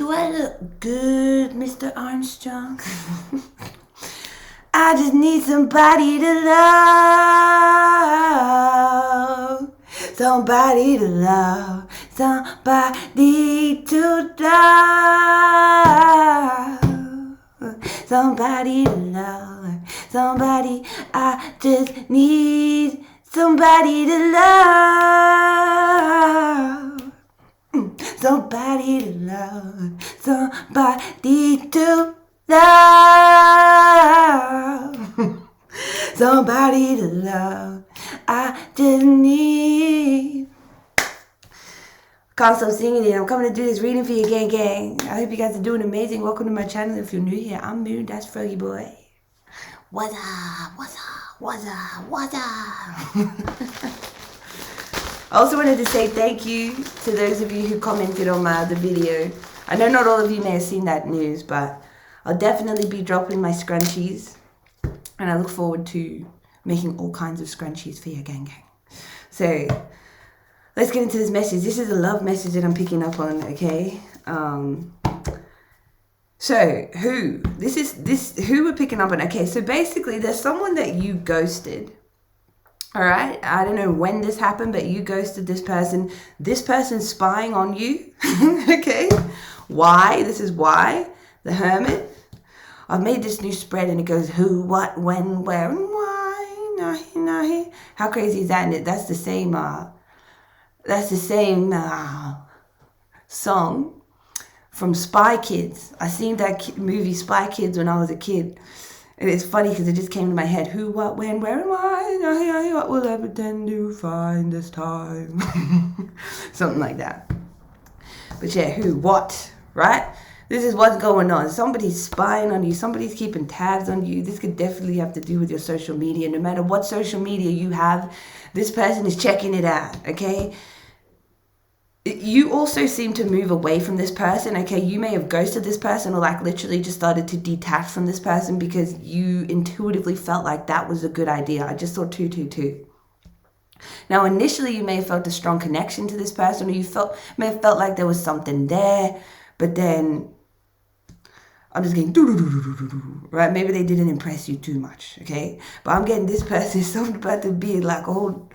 Do I look good, Mr. Armstrong? I just need somebody to love. Somebody to love. Somebody to love. Somebody to love. Somebody, I just need somebody to love. Somebody to love. Somebody to love. Somebody to love. I just need. Can't stop singing it. I'm coming to do this reading for you, gang. I hope you guys are doing amazing. Welcome to my channel. If you're new here, I'm Moon. That's Froggy Boy. What's up? What's up? What's up? What's up? I also wanted to say thank you to those of you who commented on my other video. I know not all of you may have seen that news, but I'll definitely be dropping my scrunchies. And I look forward to making all kinds of scrunchies for you, gang. So, let's get into this message. This is a love message that I'm picking up on, okay? So, who? Who we're picking up on. Okay, so basically there's someone that you ghosted. All right? I don't know when this happened, but you ghosted this person. This person's spying on you, okay? Why? This is why. The Hermit. I've made this new spread and it goes who, what, when, where, and why. Nahi. How crazy is that? And that's the same song from Spy Kids. I seen that movie Spy Kids when I was a kid. And it's funny because it just came to my head. Who, what, when, where, and why? What will I pretend to find this time? Something like that. But yeah, who, what, right? This is what's going on. Somebody's spying on you. Somebody's keeping tabs on you. This could definitely have to do with your social media. No matter what social media you have, this person is checking it out, okay? You also seem to move away from this person, okay? You may have ghosted this person or like literally just started to detach from this person because you intuitively felt like that was a good idea. I just saw 222. Now, initially, you may have felt a strong connection to this person or you may have felt like there was something there, but then I'm just getting right? Maybe they didn't impress you too much, okay? But I'm getting this person, something about to be like old,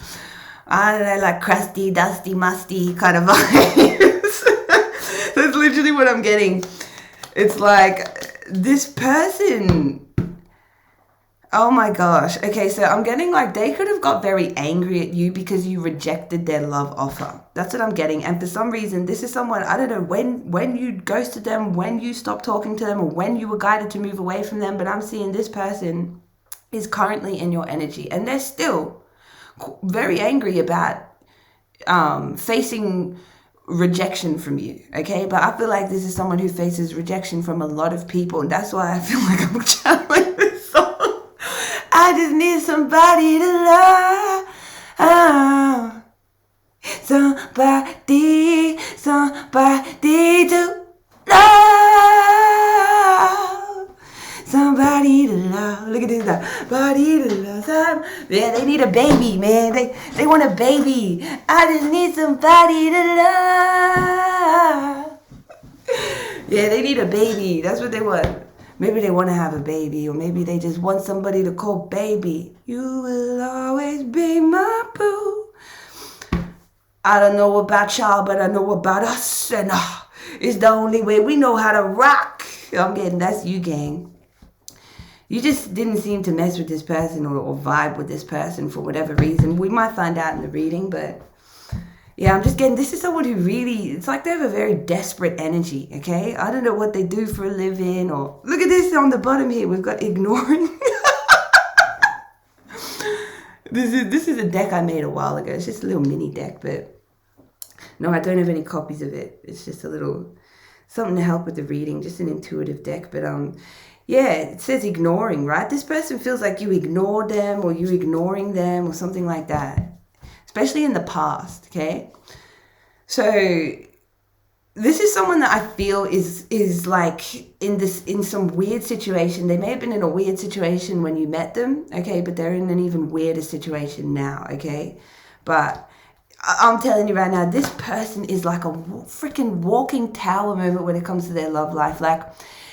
I don't know, like crusty, dusty, musty kind of vibes. That's literally what I'm getting. It's like this person, oh my gosh. Okay, so I'm getting like they could have got very angry at you because you rejected their love offer. That's what I'm getting. And for some reason, this is someone, I don't know when you ghosted them, when you stopped talking to them, or when you were guided to move away from them. But I'm seeing this person is currently in your energy. And they're still very angry about facing rejection from you, okay? But I feel like this is someone who faces rejection from a lot of people. And that's why I feel like I'm channeling this song. I just need somebody to love. Somebody to love. Somebody to love. Look at this now. Somebody to love. Yeah, they need a baby, man. They want a baby. I just need somebody to love. Yeah, they need a baby. That's what they want. Maybe they want to have a baby, or maybe they just want somebody to call baby. You will always be my boo. I don't know about y'all, but I know about us, and it's the only way we know how to rock. I'm getting, that's you, gang. You just didn't seem to mess with this person or vibe with this person for whatever reason. We might find out in the reading, but yeah, I'm just getting, this is someone who really, it's like they have a very desperate energy, okay? I don't know what they do for a living, or look at this on the bottom here. We've got ignoring. This is a deck I made a while ago. It's just a little mini deck, but no, I don't have any copies of it. It's just a little, something to help with the reading, just an intuitive deck. But yeah, it says ignoring, right? This person feels like you ignored them or you're ignoring them or something like that. Especially in the past, okay? So this is someone that I feel is like in some weird situation. They may have been in a weird situation when you met them, okay? But they're in an even weirder situation now, okay? But I'm telling you right now, this person is like a freaking walking tower moment when it comes to their love life. Like,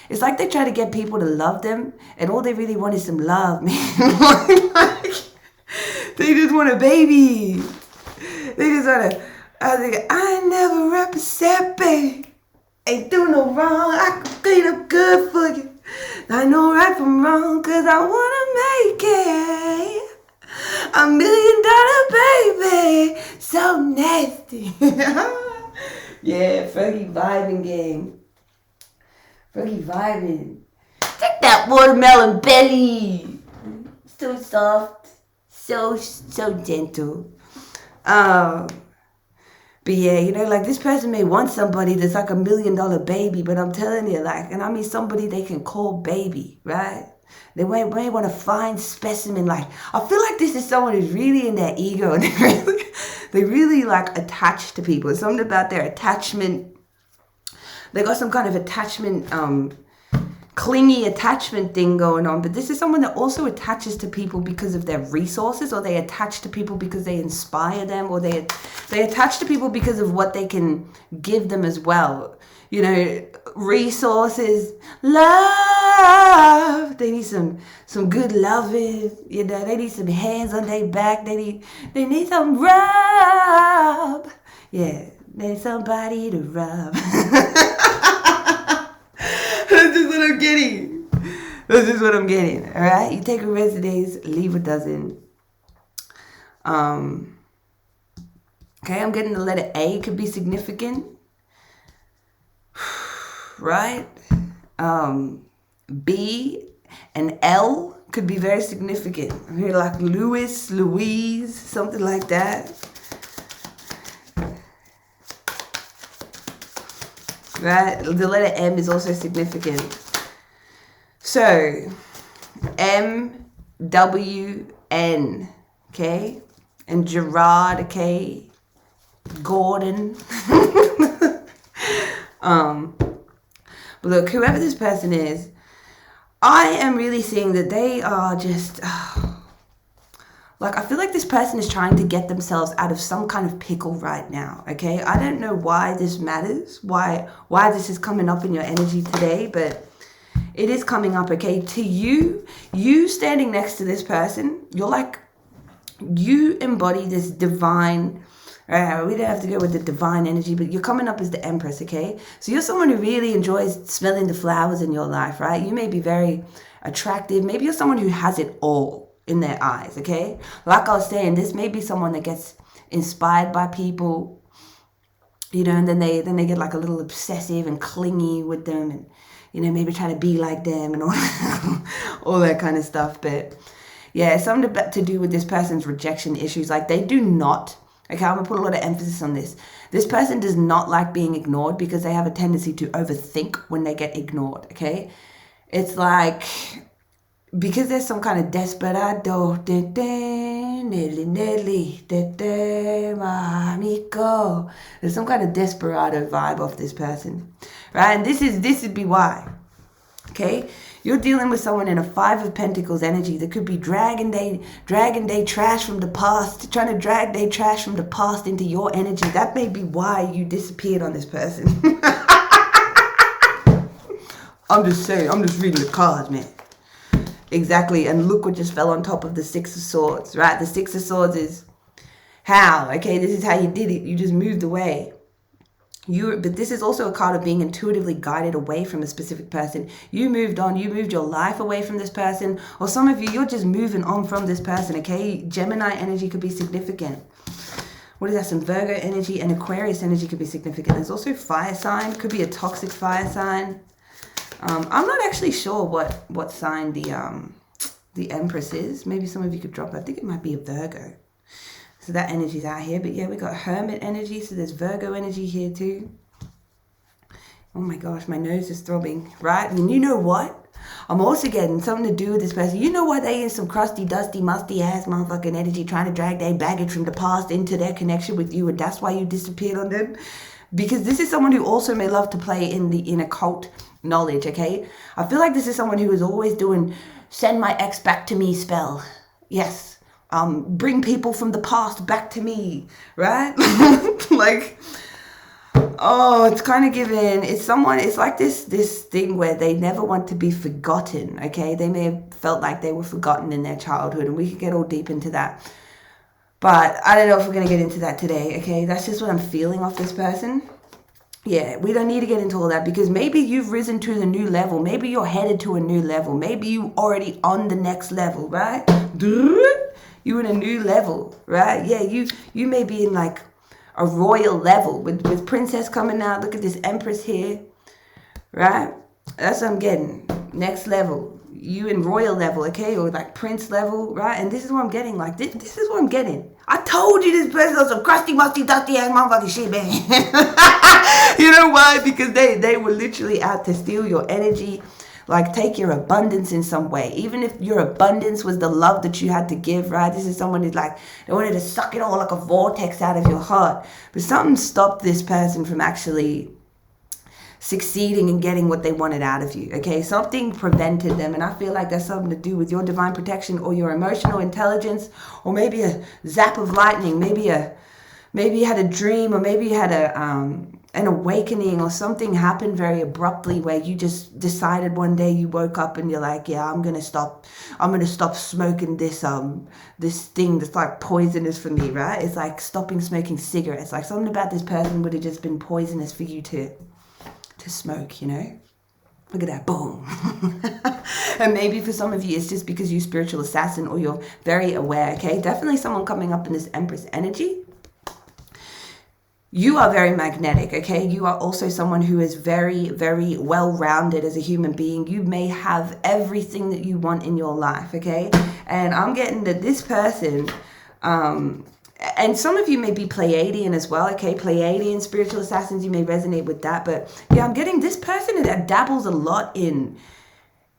it's like they try to get people to love them, and all they really want is some love, man. Like, they just want a baby. They just want to, I never represent, baby. Ain't do no wrong, I can clean up good for you. I know right from wrong, cause I wanna make it $1 million baby. So nasty. Yeah, Froggy vibing gang. Froggy vibing. Take that watermelon belly. So soft. So gentle. But yeah, you know, like this person may want somebody that's like $1 million baby, but I'm telling you, like, and I mean somebody they can call baby, right? They may want to find specimen. Like, I feel like this is someone who's really in their ego and they really like attached to people. It's something about their attachment. They got some kind of attachment, clingy attachment thing going on. But this is someone that also attaches to people because of their resources, or they attach to people because they inspire them, or they attach to people because of what they can give them as well. You know, resources, love. They need some good loving. You know, they need some hands on their back. They need some rub. Yeah, they need somebody to rub. That's just what I'm getting. That's just what I'm getting. All right, you take a resonates, leave a dozen. Okay, I'm getting the letter A could be significant. Right? B and L could be very significant. I hear like Louis, Louise, something like that. Right? The letter M is also significant. So, M, W, N. Okay? And Gerard, okay? Gordon. But look, whoever this person is, I am really seeing that they are just, like, I feel like this person is trying to get themselves out of some kind of pickle right now, okay? I don't know why this matters, why this is coming up in your energy today, but it is coming up, okay? To you standing next to this person, you're like, you embody this divine, we don't have to go with the divine energy, but you're coming up as the Empress, okay? So you're someone who really enjoys smelling the flowers in your life, right? You may be very attractive. Maybe you're someone who has it all in their eyes, okay? Like I was saying, this may be someone that gets inspired by people, you know, and then they get like a little obsessive and clingy with them, and, you know, maybe try to be like them and all that kind of stuff. But yeah, it's something to do with this person's rejection issues. Like, they do not, okay, I'm going to put a lot of emphasis on this. This person does not like being ignored because they have a tendency to overthink when they get ignored, okay? It's like, because there's some kind of desperado, there's some kind of desperado vibe off this person, right? And this would be why, okay? You're dealing with someone in a 5 of Pentacles energy that could be dragging they trash from the past, trying to drag their trash from the past into your energy. That may be why you disappeared on this person. I'm just saying, I'm just reading the cards, man. Exactly, and look what just fell on top of the 6 of Swords, right? The 6 of Swords is how, okay? This is how you did it. You just moved away. But this is also a card of being intuitively guided away from a specific person. You moved on. You moved your life away from this person. Or some of you, you're just moving on from this person, okay? Gemini energy could be significant. What is that? Some Virgo energy and Aquarius energy could be significant. There's also fire sign. Could be a toxic fire sign. I'm not actually sure what sign the Empress is. Maybe some of you could drop it. I think it might be a Virgo. So that energy's out here. But yeah, we got Hermit energy. So there's Virgo energy here too. Oh my gosh, my nose is throbbing, right? And you know what? I'm also getting something to do with this person. You know what? They in some crusty, dusty, musty ass motherfucking energy trying to drag their baggage from the past into their connection with you. And that's why you disappeared on them. Because this is someone who also may love to play in occult knowledge, okay? I feel like this is someone who is always doing send my ex back to me spell. Yes. bring people from the past back to me, right? Like, oh, it's kind of given, it's like this thing where they never want to be forgotten, okay? They may have felt like they were forgotten in their childhood, and we could get all deep into that. But I don't know if we're going to get into that today, okay? That's just what I'm feeling off this person. Yeah, we don't need to get into all that, because maybe you've risen to the new level. Maybe you're headed to a new level. Maybe you already on the next level, right? You in a new level, right? Yeah, you may be in like a royal level with princess coming out. Look at this Empress here, right? That's what I'm getting. Next level. You in royal level, okay? Or like prince level, right? And this is what I'm getting. Like, this is what I'm getting. I told you this person was some crusty, musty, dusty ass motherfucking shit, man. You know why? Because they were literally out to steal your energy. Like, take your abundance in some way. Even if your abundance was the love that you had to give, right? This is someone who's like, they wanted to suck it all like a vortex out of your heart. But something stopped this person from actually succeeding and getting what they wanted out of you, okay? Something prevented them, and I feel like that's something to do with your divine protection or your emotional intelligence, or maybe a zap of lightning, maybe you had a dream, or maybe you had an awakening, or something happened very abruptly where you just decided one day, you woke up and you're like, yeah, I'm gonna stop smoking this thing that's like poisonous for me, right? It's like stopping smoking cigarettes. Like, something about this person would have just been poisonous for you to smoke, you know? Look at that, boom. And maybe for some of you, it's just because you're spiritual assassin, or you're very aware, okay? Definitely someone coming up in this Empress energy. You are very magnetic, okay? You are also someone who is very, very well-rounded as a human being. You may have everything that you want in your life, okay? And I'm getting that this person, and some of you may be Pleiadian as well, okay? Pleiadian spiritual assassins, you may resonate with that. But yeah, I'm getting this person that dabbles a lot in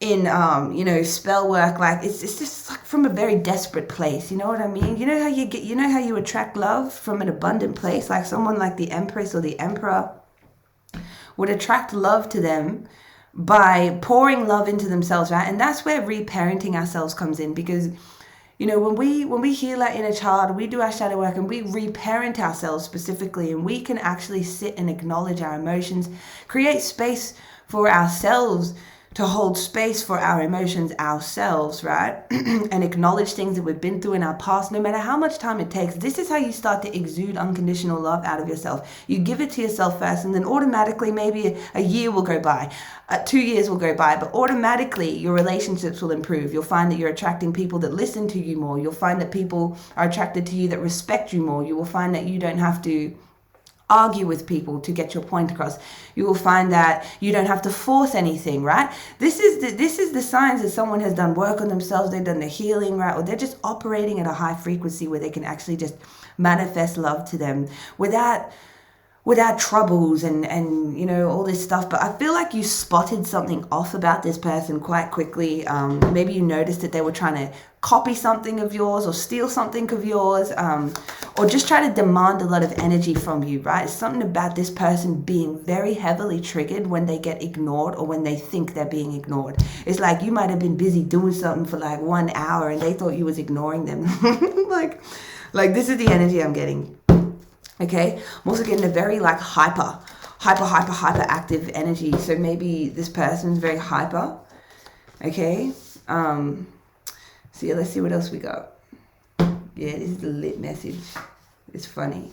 you know, spell work. Like, it's just like from a very desperate place. You know what I mean? You know how you attract love from an abundant place? Like, someone like the Empress or the Emperor would attract love to them by pouring love into themselves, right? And that's where reparenting ourselves comes in, because, you know, when we heal our inner child, we do our shadow work and we reparent ourselves specifically, and we can actually sit and acknowledge our emotions, create space for ourselves to hold space for our emotions ourselves, right? And acknowledge things that we've been through in our past, no matter how much time it takes. This is how you start to exude unconditional love out of yourself. You give it to yourself first, and then automatically maybe a year will go by, 2 years will go by, but automatically your relationships will improve. You'll find that you're attracting people that listen to you more. You'll find that people are attracted to you that respect you more. You will find that you don't have to argue with people to get your point across. You will find that you don't have to force anything, right? This is the signs that someone has done work on themselves, they've done the healing, right? Or they're just operating at a high frequency where they can actually just manifest love to them without troubles and you know, all this stuff. But I feel like you spotted something off about this person quite quickly. Maybe you noticed that they were trying to copy something of yours, or steal something of yours, or just try to demand a lot of energy from you, right? It's something about this person being very heavily triggered when they get ignored, or when they think they're being ignored. It's like you might have been busy doing something for like 1 hour and they thought you was ignoring them. like this is the energy I'm getting. Okay, I'm also getting a very like hyper active energy. So maybe this person's very hyper. Okay. So yeah, let's see what else we got. Yeah, this is the lit message. It's funny.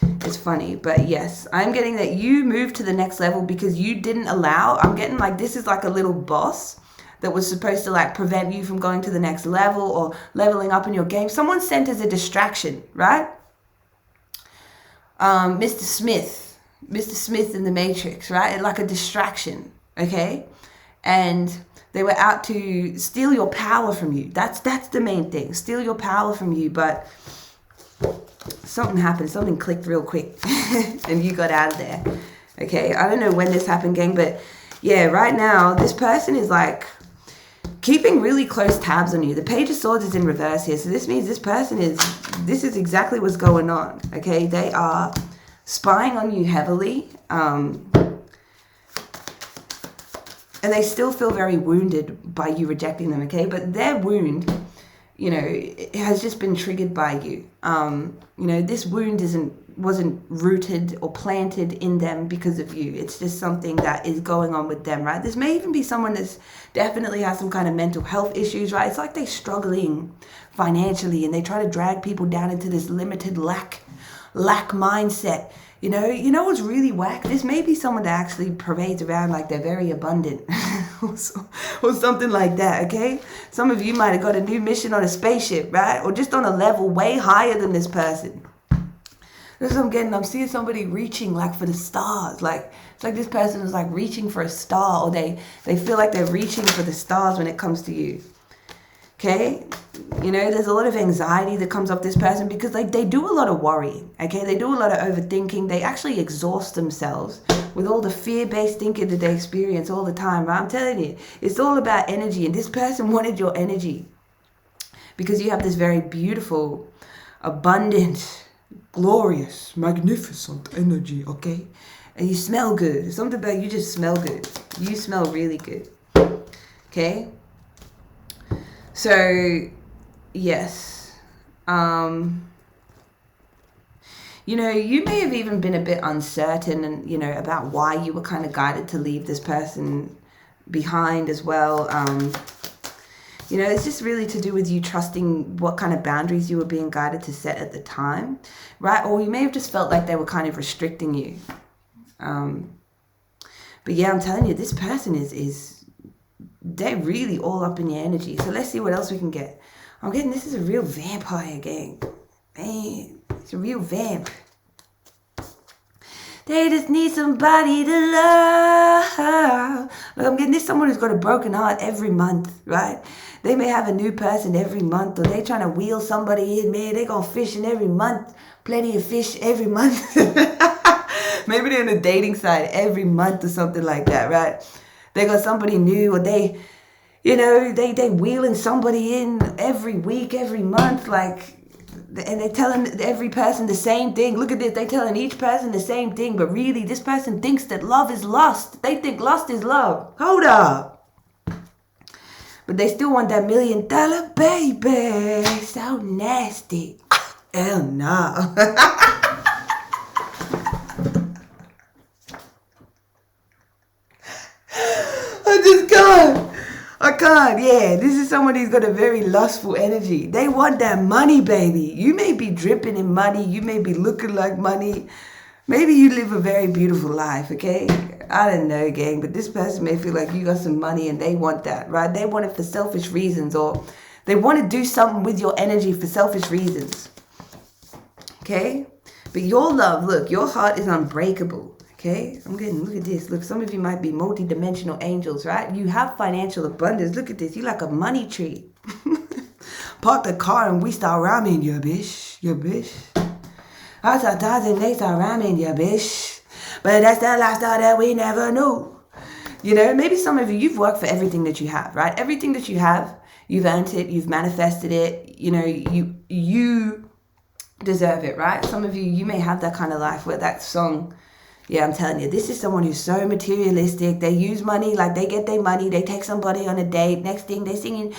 It's funny, but yes, I'm getting that you moved to the next level because you didn't allow. I'm getting like this is like a little boss that was supposed to like prevent you from going to the next level or leveling up in your game. Someone sent as a distraction, right? Mr. Smith in the Matrix, right? Like a distraction, okay? And they were out to steal your power from you. That's the main thing. Steal your power from you, but something happened. Something clicked real quick and you got out of there. Okay, I don't know when this happened, gang, but yeah, right now, this person is like keeping really close tabs on you. The Page of Swords is in reverse here. So this means this is exactly what's going on. Okay, they are spying on you heavily. And they still feel very wounded by you rejecting them, okay? But their wound, you know, it has just been triggered by you. You know, this wound wasn't rooted or planted in them because of you. It's just something that is going on with them, right? This may even be someone that's definitely has some kind of mental health issues, right? It's like they're struggling financially and they try to drag people down into this limited lack mindset. You know what's really whack? This may be someone that actually parades around like they're very abundant or something like that, okay? Some of you might have got a new mission on a spaceship, right? Or just on a level way higher than this person. That's what I'm getting. I'm seeing somebody reaching like for the stars. Like it's like this person is like reaching for a star, or they feel like they're reaching for the stars when it comes to you. Okay? You know, there's a lot of anxiety that comes off this person because like they do a lot of worrying. Okay? They do a lot of overthinking. They actually exhaust themselves with all the fear-based thinking that they experience all the time. Right? I'm telling you, it's all about energy, and this person wanted your energy because you have this very beautiful, abundant, glorious, magnificent energy, okay? And you smell good. There's something about you just smell good. You smell really good, okay? So, yes. You know, you may have even been a bit uncertain and, you know, about why you were kind of guided to leave this person behind as well. You know, it's just really to do with you trusting what kind of boundaries you were being guided to set at the time, right? Or you may have just felt like they were kind of restricting you. But yeah, I'm telling you, this person they're really all up in your energy. So let's see what else we can get. I'm getting this is a real vampire, gang. Man, it's a real vamp. They just need somebody to love. Look, I'm getting this someone who's got a broken heart every month, right? They may have a new person every month, or they trying to wheel somebody in, man. They go fishing every month. Plenty of fish every month. Maybe they're on a dating site every month or something like that, right? They got somebody new, or they wheeling somebody in every week, every month, like, and they're telling every person the same thing. Look at this, they're telling each person the same thing, but really this person thinks that love is lust. They think lust is love. Hold up. But they still want that $1 million baby. So nasty. Hell no. I can't. Yeah, this is someone who's got a very lustful energy. They want that money, baby. You may be dripping in money. You may be looking like money. Maybe you live a very beautiful life, okay? I don't know, gang, but this person may feel like you got some money and they want that, right? They want it for selfish reasons, or they want to do something with your energy for selfish reasons, okay? But your love, look, your heart is unbreakable. Okay, look at this. Look, some of you might be multi-dimensional angels, right? You have financial abundance. Look at this. You like a money tree. Park the car and we start rhyming, ya bitch. I start dancing, they start rhyming, ya bitch. But that's the lifestyle that we never knew. You know, maybe some of you, you've worked for everything that you have, right? Everything that you have, you've earned it, you've manifested it. You know, you deserve it, right? Some of you, you may have that kind of life where that song... Yeah, I'm telling you, this is someone who's so materialistic. They use money, like they get their money, they take somebody on a date. Next thing they saying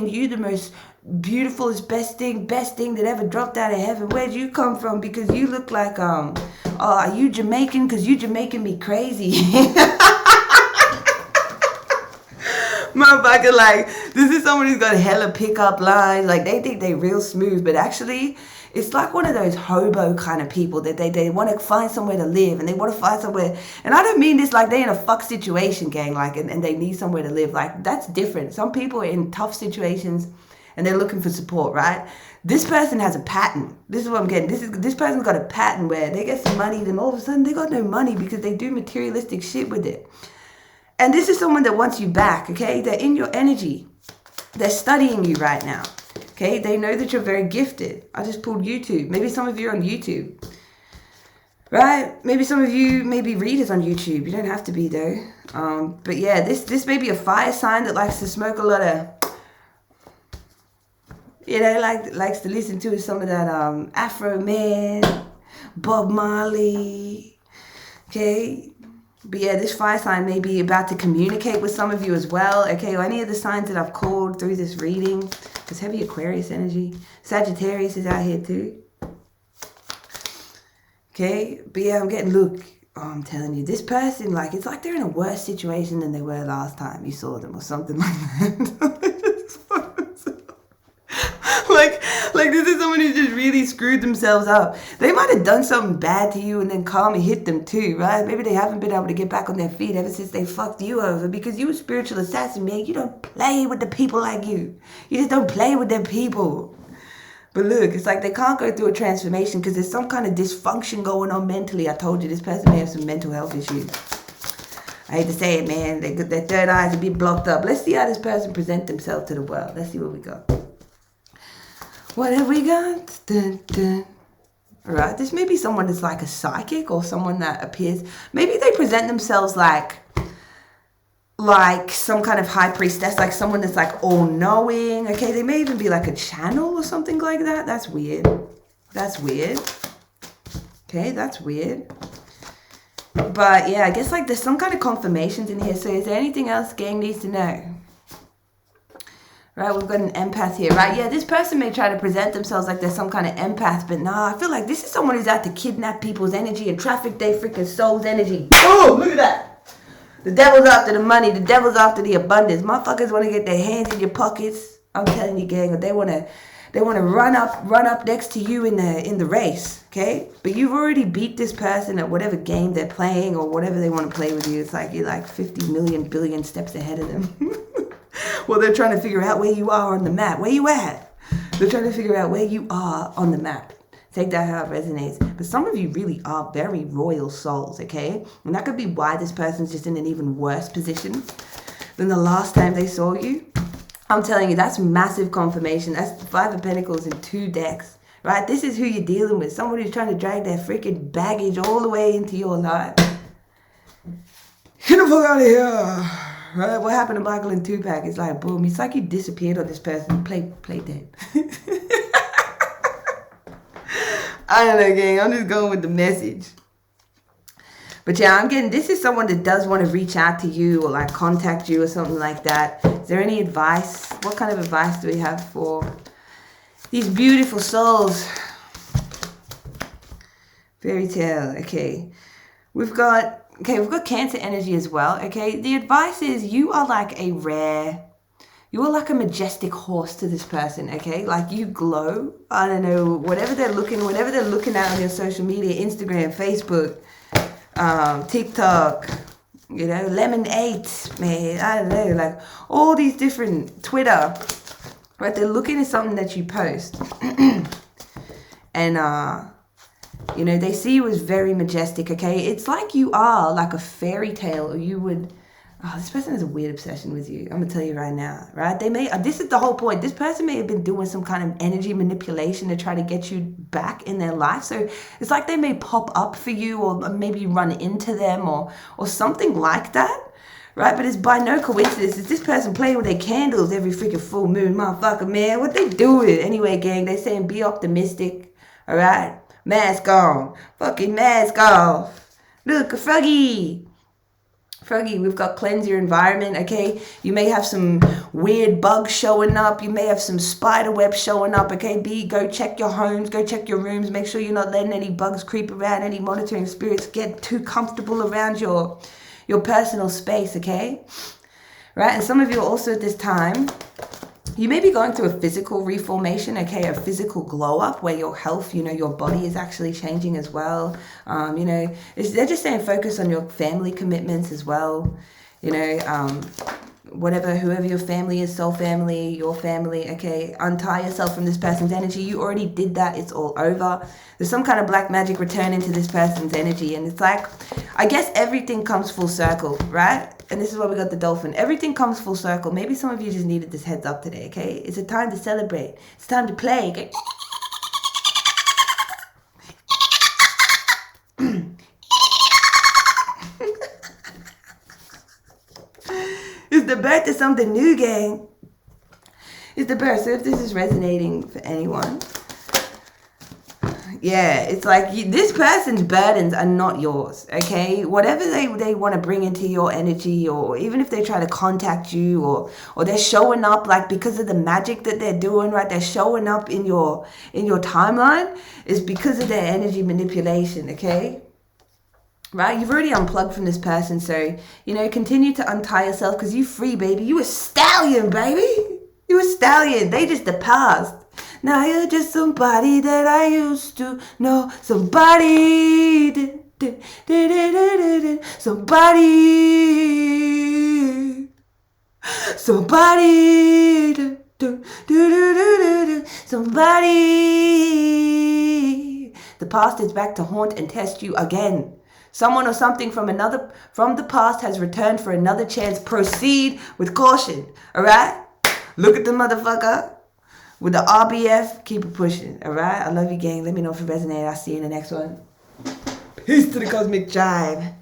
you the most beautifulest, best thing that ever dropped out of heaven. Where'd you come from? Because you look like, are you Jamaican? Because you Jamaican me crazy. Motherfucker, like, this is someone who's got hella pickup lines. Like, they think they real smooth, but actually... It's like one of those hobo kind of people that they want to find somewhere to live, and they want to find somewhere. And I don't mean this like they in a fuck situation, gang, like, and they need somewhere to live. Like, that's different. Some people are in tough situations and they're looking for support, right? This person has a pattern. This is what I'm getting. This person's got a pattern where they get some money, then all of a sudden they got no money because they do materialistic shit with it. And this is someone that wants you back, okay? They're in your energy. They're studying you right now. Okay, they know that you're very gifted. I just pulled YouTube. Maybe some of you are on YouTube. Right? Maybe some of you may be readers on YouTube. You don't have to be though. But yeah, this may be a fire sign that likes to smoke a lot of, you know, likes to listen to some of that Afro Man, Bob Marley. Okay? But yeah, this fire sign may be about to communicate with some of you as well. Okay, or any of the signs that I've called through this reading. Because heavy Aquarius energy. Sagittarius is out here too. Okay, but yeah, I'm getting, look, oh, I'm telling you, this person, like, it's like they're in a worse situation than they were last time you saw them or something like that. like this is someone who just really screwed themselves up. They might have done something bad to you and then karma hit them too, right? Maybe they haven't been able to get back on their feet ever since they fucked you over, because you a spiritual assassin, man. You don't play with the people like you. You just don't play with them people. But look, it's like they can't go through a transformation because there's some kind of dysfunction going on mentally. I told you, this person may have some mental health issues. I hate to say it, man. Their third eyes are be blocked up. Let's see how this person presents themselves to the world. Let's see what we got. What have we got? Dun, dun. All right, this may be someone that's like a psychic or someone that appears. Maybe they present themselves like some kind of high priestess, like someone that's like all-knowing. Okay, they may even be like a channel or something like that. That's weird. That's weird. Okay, that's weird. But yeah, I guess like there's some kind of confirmations in here. So is there anything else gang needs to know? Right, we've got an empath here, right? Yeah, this person may try to present themselves like they're some kind of empath, but nah, I feel like this is someone who's out to kidnap people's energy and traffic their freaking soul's energy. Oh, look at that. The devil's after the money. The devil's after the abundance. Motherfuckers want to get their hands in your pockets. I'm telling you, gang, they want to run up next to you in the race, okay? But you've already beat this person at whatever game they're playing or whatever they want to play with you. It's like you're like 50 million billion steps ahead of them. Well, they're trying to figure out where you are on the map. Where you at? They're trying to figure out where you are on the map. Take that how it resonates. But some of you really are very royal souls, okay? And that could be why this person's just in an even worse position than the last time they saw you. I'm telling you, that's massive confirmation. That's 5 of Pentacles in 2 decks, right? This is who you're dealing with. Someone who's trying to drag their freaking baggage all the way into your life. Get the fuck out of here. Right? What happened to Michael and Tupac? It's like, boom. It's like you disappeared on this person. Play dead. I don't know, gang. I'm just going with the message. But yeah, I'm getting, this is someone that does want to reach out to you or like contact you or something like that. Is there any advice? What kind of advice do we have for these beautiful souls? Fairy tale. Okay. We've got Cancer energy as well, okay? The advice is you are like a like a majestic horse to this person, okay? Like you glow. I don't know, whatever they're looking at on your social media, Instagram, Facebook, TikTok, you know, Lemon8, man, I don't know, like all these different Twitter, right? They're looking at something that you post. And, you know, they see you as very majestic, okay? It's like you are like a fairy tale, or you would... Oh, this person has a weird obsession with you. I'm going to tell you right now, right? They may... This is the whole point. This person may have been doing some kind of energy manipulation to try to get you back in their life. So it's like they may pop up for you, or maybe you run into them, or something like that, right? But it's by no coincidence. It's this person playing with their candles every freaking full moon. Motherfucker, man. What they doing? Anyway, gang, they saying be optimistic, all right? Mask on. Fucking mask off. Look, a froggy. Froggy, we've got cleanse your environment, okay? You may have some weird bugs showing up. You may have some spider webs showing up, okay? Go check your homes. Go check your rooms. Make sure you're not letting any bugs creep around, any monitoring spirits get too comfortable around your personal space, okay? Right? And some of you also at this time, you may be going through a physical reformation, okay, a physical glow up where your health, you know, your body is actually changing as well. You know, they're just saying focus on your family commitments as well. You know, whoever your family is, soul family, your family, okay, untie yourself from this person's energy. You already did that. It's all over. There's some kind of black magic return into this person's energy. And it's like, I guess everything comes full circle, right? And this is why we got the dolphin. Everything comes full circle. Maybe some of you just needed this heads up today, okay? It's a time to celebrate. It's time to play, okay? It's the birth of something new, gang. It's the birth. So if this is resonating for anyone, Yeah, it's like this person's burdens are not yours, okay? Whatever they want to bring into your energy, or even if they try to contact you, or they're showing up like because of the magic that they're doing, right? They're showing up in your timeline is because of their energy manipulation, okay? Right? You've already unplugged from this person, so, you know, continue to untie yourself because you free, baby. You a stallion, baby. You a stallion. They just the past. Now you're just somebody that I used to know. Somebody. Somebody. Somebody. Somebody. The past is back to haunt and test you again. Someone or something from the past has returned for another chance. Proceed with caution. Alright? Look at the motherfucker. With the RBF, keep it pushing. Alright? I love you, gang. Let me know if it resonated. I'll see you in the next one. Peace to the Cosmic Jive.